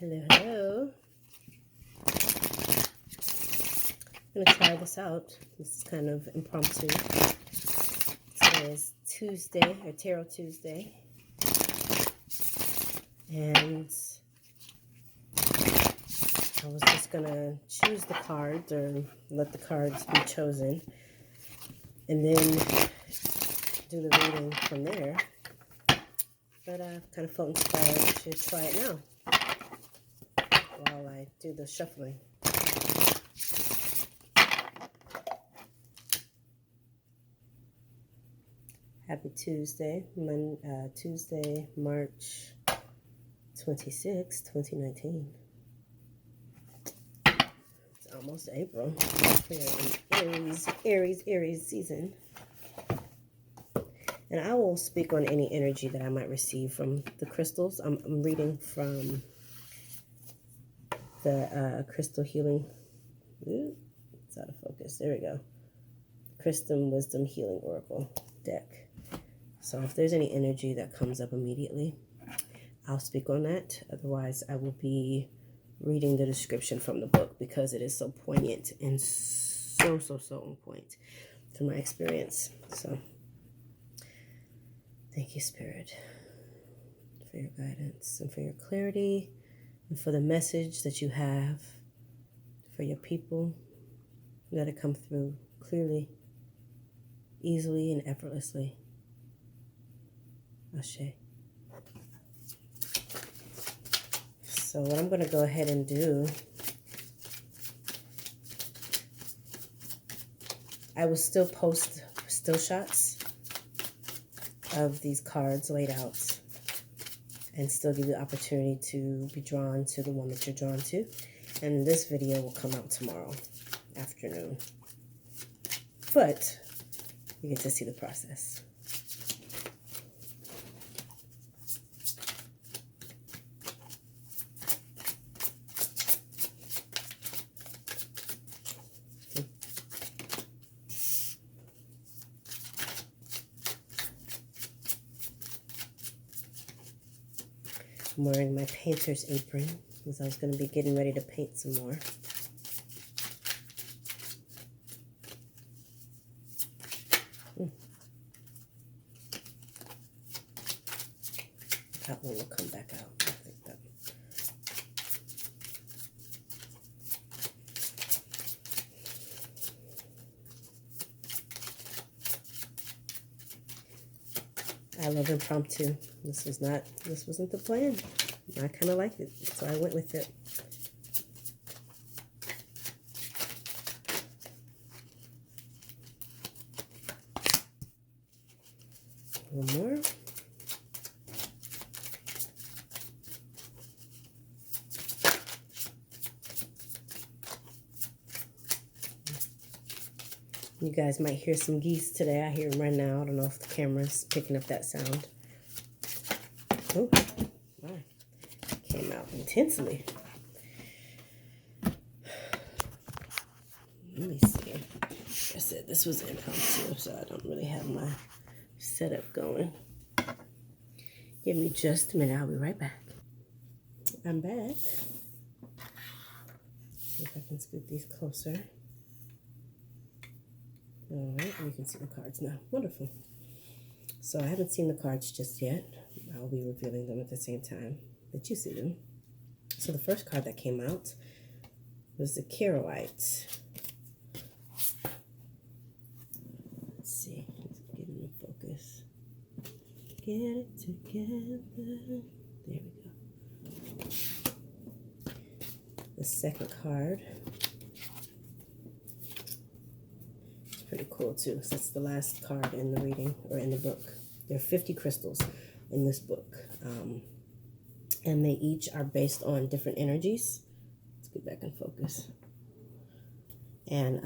Hello, hello. I'm going to try this out. This is kind of impromptu. Today is Tuesday, or Tarot Tuesday. And I was just going to choose the cards, or let the cards be chosen, and then do the reading from there. But I've kind of felt inspired to try it now while I do the shuffling. Happy Tuesday, Tuesday, March 26, 2019. It's almost April. We're in Aries season. And I will speak on any energy that I might receive from the crystals. I'm reading from the Crystal Healing. Ooh, it's out of focus. There we go. Crystal Wisdom Healing Oracle deck. So if there's any energy that comes up immediately, I'll speak on that. Otherwise, I will be reading the description from the book because it is so poignant and so on point from my experience. So thank you, Spirit, for your guidance and for your clarity and for the message that you have for your people. Let it come through clearly, easily, and effortlessly. Ashe. So what I'm going to go ahead and do, I will still post still shots of these cards laid out and still give you the opportunity to be drawn to the one that you're drawn to. And this video will come out tomorrow afternoon. But you get to see the process. I'm wearing my painter's apron because I was going to be getting ready to paint some more. That one will come back out. I think that. I love impromptu. This wasn't the plan. I kind of liked it, so I went with it. One more. You guys might hear some geese today. I hear them right now. I don't know if the camera's picking up that sound. Oh, wow. Came out intensely. Let me see. Like I said, this was impromptu, so I don't really have my setup going. Give me just a minute. I'll be right back. I'm back. See if I can scoot these closer. All right, you can see the cards now. Wonderful. So I haven't seen the cards just yet. I'll be revealing them at the same time that you see them. So the first card that came out was the Charoite. Let's see. Let's get in focus. Get it together. There we go. The second card. Pretty cool too. So that's the last card in the reading, or in the book. There are 50 crystals in this book, and they each are based on different energies. Let's get back in focus. And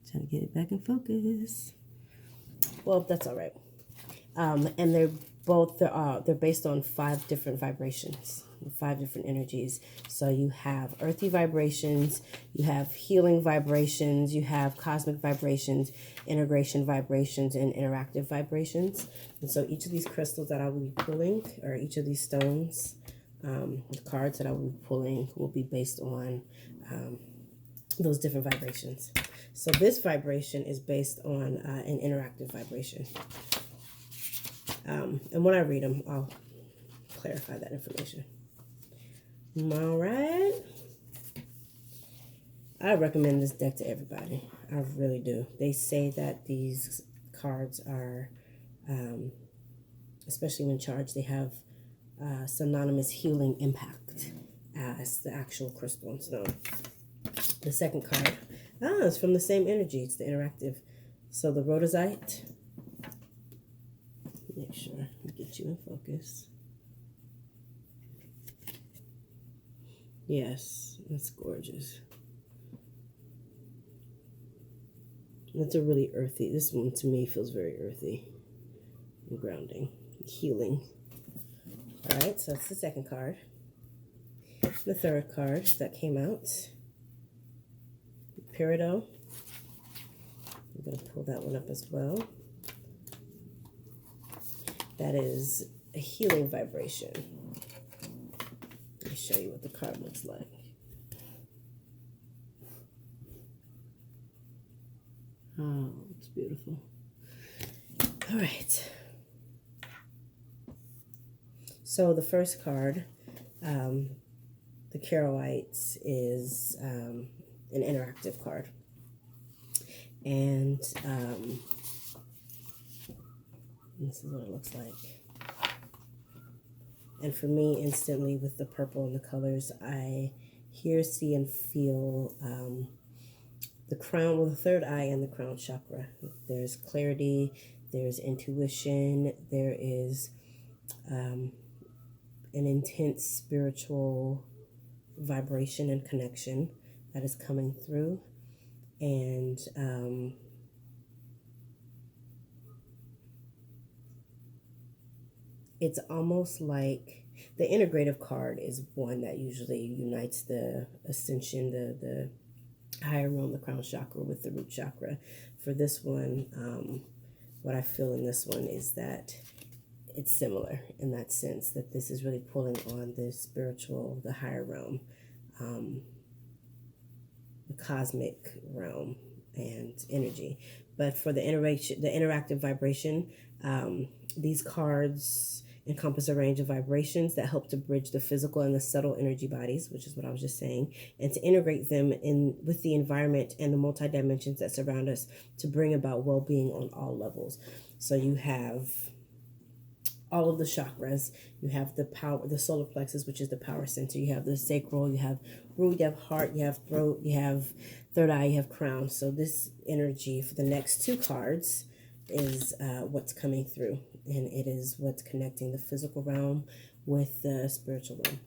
trying to get it back in focus. Well, that's all right. And they're based on 5 different vibrations. the 5 different energies. So you have earthy vibrations, you have healing vibrations, you have cosmic vibrations, integration vibrations, and interactive vibrations. And so each of these crystals that I will be pulling, or each of these stones, the cards that I will be pulling, will be based on those different vibrations. So this vibration is based on an interactive vibration. And when I read them, I'll clarify that information. All right. I recommend this deck to everybody. I really do. They say that these cards are, especially when charged, they have synonymous healing impact as the actual crystal and stone. The second card, it's from the same energy. It's the interactive. So the Rhodozite. Make sure I get you in focus. Yes, that's gorgeous. That's a really earthy. This one to me feels very earthy and grounding, healing. All right, so that's the second card. The third card that came out. Peridot. I'm going to pull that one up as well. That is a healing vibration. Let me show you what the card looks like. Oh, it's beautiful. All right. So the first card, the Charoite, is an interactive card. And this is what it looks like. And for me, instantly, with the purple and the colors, I hear, see, and feel the crown, well, the third eye and the crown chakra. There's clarity, there's intuition, there is an intense spiritual vibration and connection that is coming through. And it's almost like the integrative card is one that usually unites the ascension, the higher realm, the crown chakra, with the root chakra. For this one, what I feel in this one is that it's similar in that sense, that this is really pulling on the spiritual, the higher realm, the cosmic realm and energy. But for the interactive vibration, these cards encompass a range of vibrations that help to bridge the physical and the subtle energy bodies, which is what I was just saying, and to integrate them in with the environment and the multi-dimensions that surround us to bring about well-being on all levels. So you have all of the chakras. You have the power, the solar plexus, which is the power center. You have the sacral, you have root, you have heart, you have throat, you have third eye, you have crown. So this energy for the next two cards is what's coming through, and it is what's connecting the physical realm with the spiritual realm.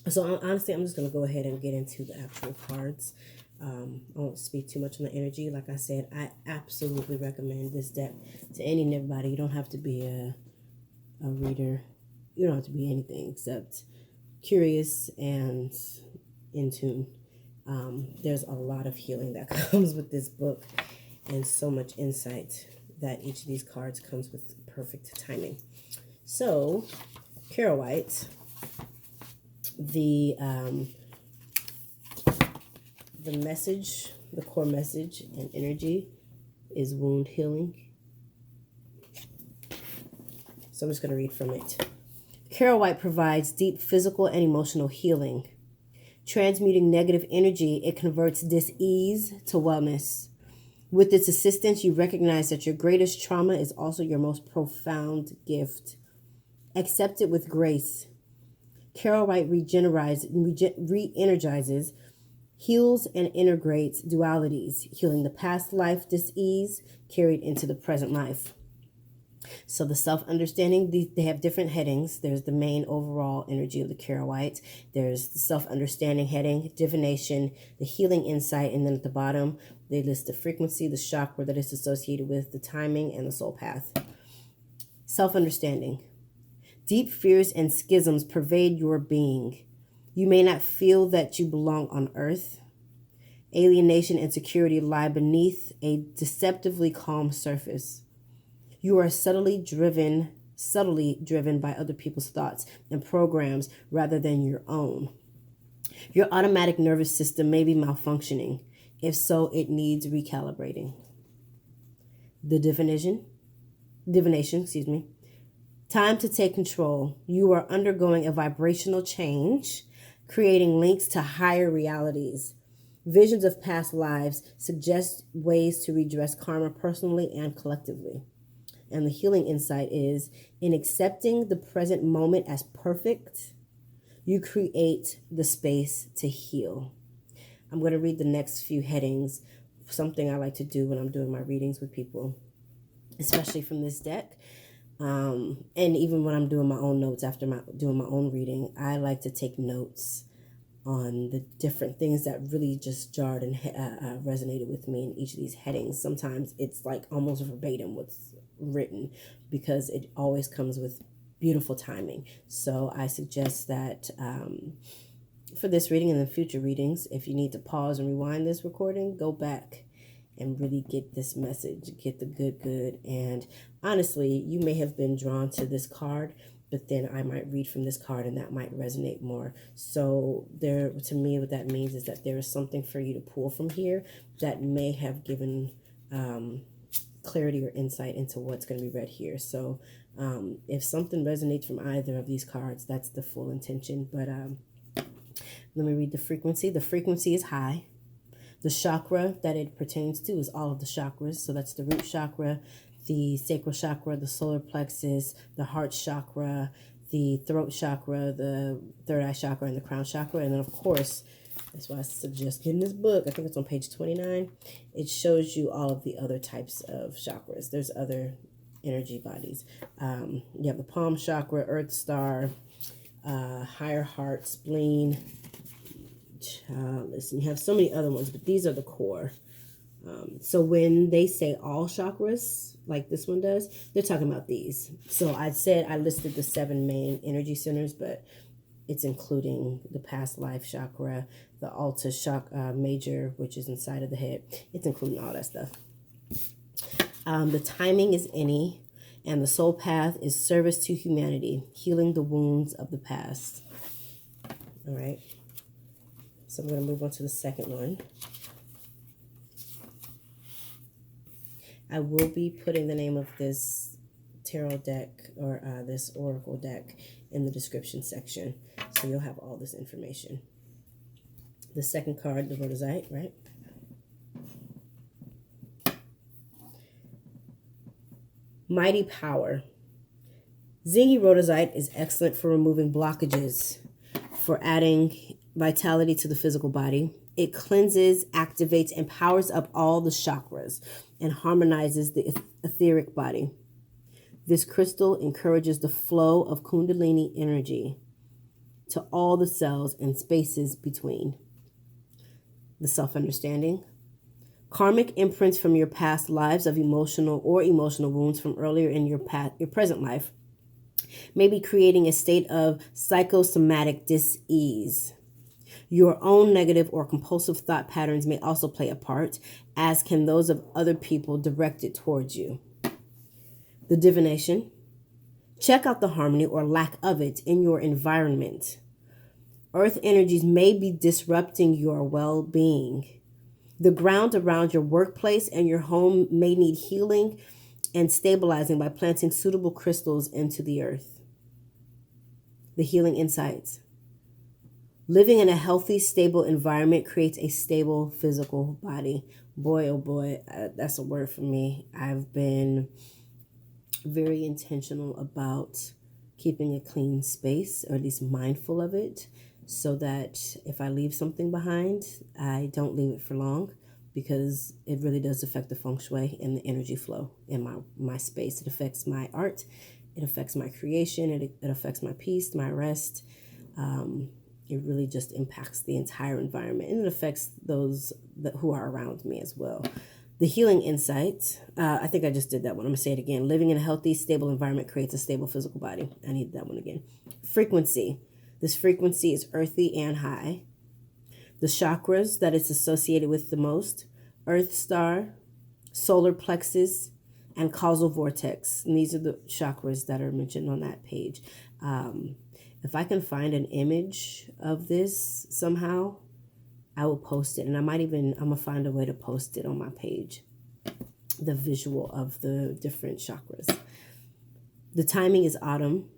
So honestly, I'm just going to go ahead and get into the actual cards. I won't speak too much on the energy. Like I said, I absolutely recommend this deck to any and everybody. You don't have to be a reader. You don't have to be anything except curious and in tune. There's a lot of healing that comes with this book, and so much insight that each of these cards comes with perfect timing. So, Charoite, the message, the core message and energy is wound healing. So I'm just going to read from it. Charoite provides deep physical and emotional healing. Transmuting negative energy, it converts dis-ease to wellness. With its assistance, you recognize that your greatest trauma is also your most profound gift. Accept it with grace. Charoite re-energizes, heals, and integrates dualities, healing the past life dis-ease carried into the present life. So the self-understanding, they have different headings. There's the main overall energy of the Charoite. There's the self-understanding heading, divination, the healing insight, and then at the bottom, they list the frequency, the chakra that it's associated with, the timing, and the soul path. Self-understanding. Deep fears and schisms pervade your being. You may not feel that you belong on earth. Alienation and security lie beneath a deceptively calm surface. You are subtly driven by other people's thoughts and programs rather than your own. Your automatic nervous system may be malfunctioning. If so, it needs recalibrating. The divination, Time to take control. You are undergoing a vibrational change, creating links to higher realities. Visions of past lives suggest ways to redress karma personally and collectively. And the healing insight is, in accepting the present moment as perfect, you create the space to heal. I'm going to read the next few headings, something I like to do when I'm doing my readings with people, especially from this deck. And even when I'm doing my own notes after doing my own reading, I like to take notes on the different things that really just jarred and resonated with me in each of these headings. Sometimes it's like almost verbatim what's written because it always comes with beautiful timing. So I suggest that for this reading and the future readings, if you need to pause and rewind this recording, go back and really get this message, get the good. And honestly, you may have been drawn to this card, but then I might read from this card and that might resonate more. So to me, what that means is that there is something for you to pull from here that may have given clarity or insight into what's going to be read here. So if something resonates from either of these cards, that's the full intention. But let me read the frequency. The frequency is high. The chakra that it pertains to is all of the chakras. So that's the root chakra, the sacral chakra, the solar plexus, the heart chakra, the throat chakra, the third eye chakra, and the crown chakra. And then, of course, that's why I suggest getting this book. I think it's on page 29. It shows you all of the other types of chakras. There's other energy bodies. You have the palm chakra, earth star, higher heart, spleen. Listen, you have so many other ones, but these are the core. So when they say all chakras, like this one does, they're talking about these. So I said I listed the 7 main energy centers, but it's including the past life chakra, the Alta chakra major, which is inside of the head. It's including all that stuff. The timing is any, and the soul path is service to humanity, healing the wounds of the past. All right. So I'm going to move on to the second one. I will be putting the name of this tarot deck or this oracle deck in the description section. So you'll have all this information. The second card, the Rhodozite, right? Mighty power. Zingy Rhodozite is excellent for removing blockages, for adding vitality to the physical body. It cleanses, activates, and powers up all the chakras and harmonizes the etheric body. This crystal encourages the flow of Kundalini energy to all the cells and spaces between. The self-understanding. Karmic imprints from your past lives of emotional wounds from earlier in your present life may be creating a state of psychosomatic dis-ease. Your own negative or compulsive thought patterns may also play a part, as can those of other people directed towards you. The divination. Check out the harmony or lack of it in your environment. Earth energies may be disrupting your well-being. The ground around your workplace and your home may need healing and stabilizing by planting suitable crystals into the earth. The healing insights. Living in a healthy, stable environment creates a stable physical body. Boy, oh boy, that's a word for me. I've been very intentional about keeping a clean space, or at least mindful of it, so that if I leave something behind, I don't leave it for long, because it really does affect the feng shui and the energy flow in my space. It affects my art. It affects my creation. It affects my peace, my rest. It really just impacts the entire environment, and it affects those who are around me as well. The healing insight, I think I just did that one. I'm going to say it again. Living in a healthy, stable environment creates a stable physical body. I need that one again. Frequency. This frequency is earthy and high. The chakras that it's associated with the most: earth star, solar plexus, and causal vortex. And these are the chakras that are mentioned on that page. If I can find an image of this somehow, I will post it. And I'm going to find a way to post it on my page, the visual of the different chakras. The timing is autumn,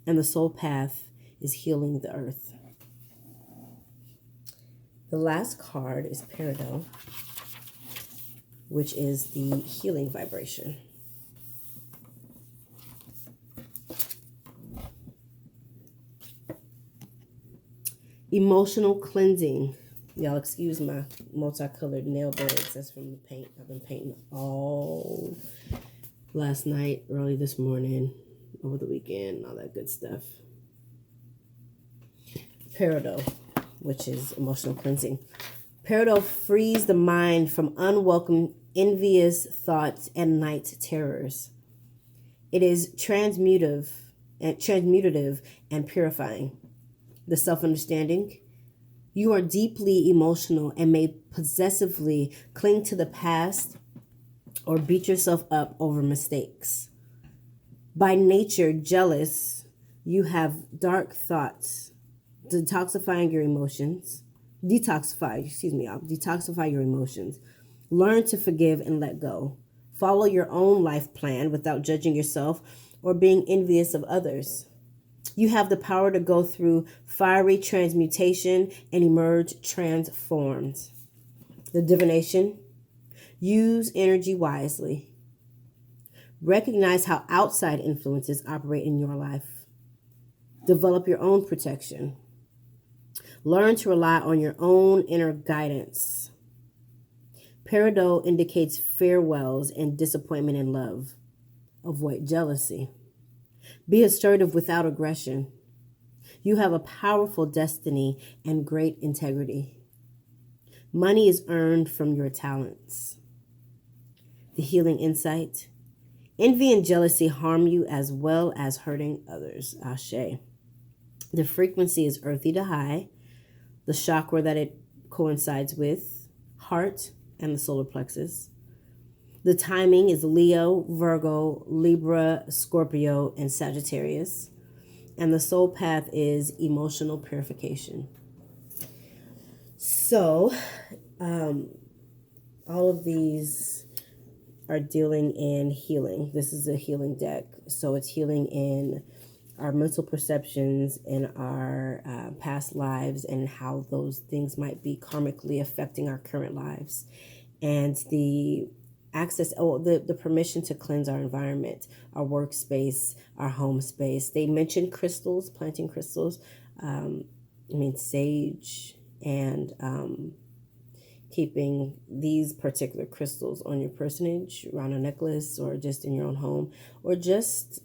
and the soul path is healing the earth. The last card is Peridot, which is the healing vibration. Emotional cleansing. Y'all excuse my multicolored nail beds. That's from the paint. I've been painting all last night, early this morning, over the weekend, all that good stuff. Peridot, which is emotional cleansing. Peridot frees the mind from unwelcome, envious thoughts and night terrors. It is transmutative and purifying. The self-understanding. You are deeply emotional and may possessively cling to the past or beat yourself up over mistakes. By nature, jealous, you have dark thoughts. Detoxify your emotions. Detoxify your emotions. Learn to forgive and let go. Follow your own life plan without judging yourself or being envious of others. You have the power to go through fiery transmutation and emerge transformed. The divination. Use energy wisely. Recognize how outside influences operate in your life. Develop your own protection. Learn to rely on your own inner guidance. Peridot indicates farewells and disappointment in love. Avoid jealousy. Be assertive without aggression. You have a powerful destiny and great integrity. Money is earned from your talents. The healing insight. Envy and jealousy harm you as well as hurting others. Ashe. The frequency is earthy to high. The chakra that it coincides with, heart and the solar plexus. The timing is Leo, Virgo, Libra, Scorpio, and Sagittarius. And the soul path is emotional purification. So, all of these are dealing in healing. This is a healing deck. So it's healing in our mental perceptions and our past lives and how those things might be karmically affecting our current lives. And the access, the permission to cleanse our environment, our workspace, our home space. They mentioned crystals, planting crystals. Sage and keeping these particular crystals on your personage, around a necklace, or just in your own home, or just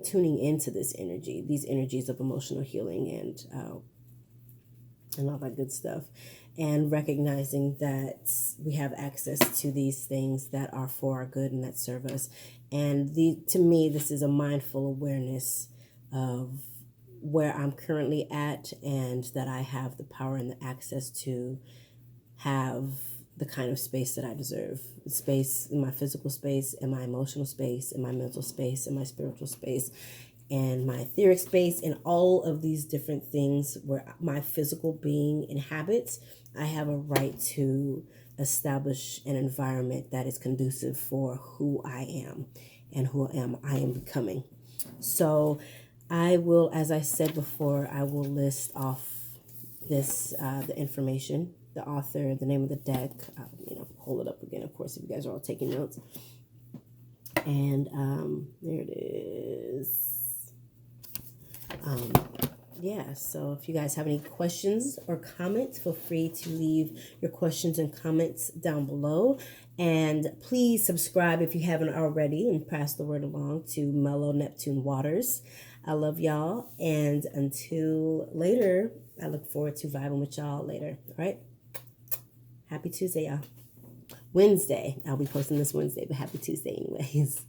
tuning into this energy, these energies of emotional healing and all that good stuff, and recognizing that we have access to these things that are for our good and that serve us. And to me, this is a mindful awareness of where I'm currently at, and that I have the power and the access to have the kind of space that I deserve. Space in my physical space, in my emotional space, in my mental space, in my spiritual space, and my etheric space, and all of these different things where my physical being inhabits. I have a right to establish an environment that is conducive for who I am and who I am becoming. So I will, as I said before, I will list off this, the information, the author, the name of the deck, hold it up again, of course, if you guys are all taking notes. And there it is. So if you guys have any questions or comments, feel free to leave your questions and comments down below. And please subscribe if you haven't already, and pass the word along to Mellow Neptune Waters. I love y'all. And until later, I look forward to vibing with y'all later. All right. Happy Tuesday, y'all. Wednesday. I'll be posting this Wednesday, but happy Tuesday anyways.